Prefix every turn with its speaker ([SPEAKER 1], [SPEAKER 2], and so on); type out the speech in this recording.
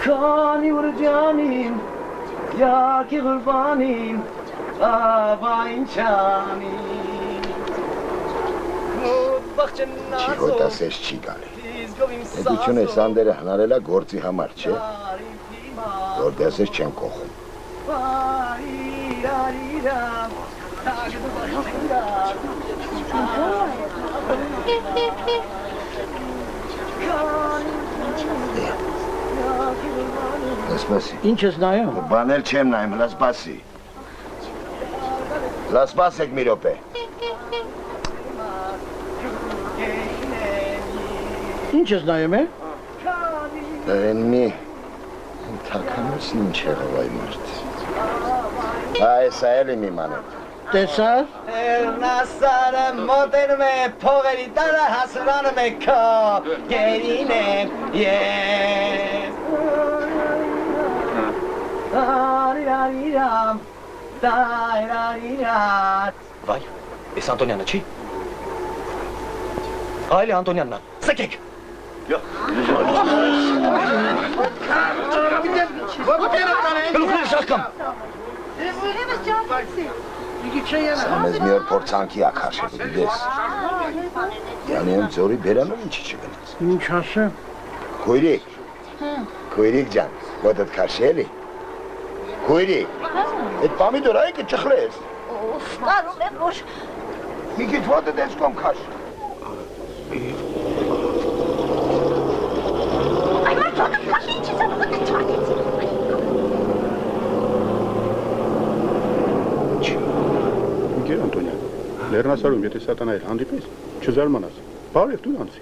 [SPEAKER 1] Kani vurcanim, ya ki kurbanim, avayn çanim.
[SPEAKER 2] Չիհոտա սես չի գալի։ Պետություն է սանդերը հնարելա գործի համար, չէ, որ դեսես չեն կողում։ Լասպասի։
[SPEAKER 1] Ինչ ես նայում։
[SPEAKER 2] Բանել չեմ նայում, լասպասի։ Լասպասեք մի րոպե։
[SPEAKER 1] Ինչ ես նայում է։
[SPEAKER 2] Են մի թականոցն ինչ եղավ այ մարդ։ Այս այելի մի մանետ։
[SPEAKER 1] Տեսար։
[SPEAKER 3] Էրնասարը մոտենում է փողերի տանը հասրանում է քո գերին է
[SPEAKER 4] Վայ, ես Անտոնյանը չի։ Այլ է Անտոնյանն, սկեք։ Գլուխները շարքամ։
[SPEAKER 2] Սա մեզ մի օր փորձանքի ակաշել, դես։ Յանիոն ձորի բերանը ինչի չգնաց։
[SPEAKER 1] Ինչ ասեմ։
[SPEAKER 2] Քույրիկ ջան, ոտդ քաշելի։ Քույրիկ, այդ պամիդոր այ կճխլես։
[SPEAKER 5] Կարում եմ, որ…
[SPEAKER 2] Մի քիչ ոտդ ես կոմ քաշ։
[SPEAKER 5] Այ մարդ ոտդ քաշ, ինչ ես անում, ոտդ չվատեց։
[SPEAKER 6] Գեր Անտոնյան, լեռնասարում եթե սատանայել հանդիպես, չզարմանաս, բարև դու անցի։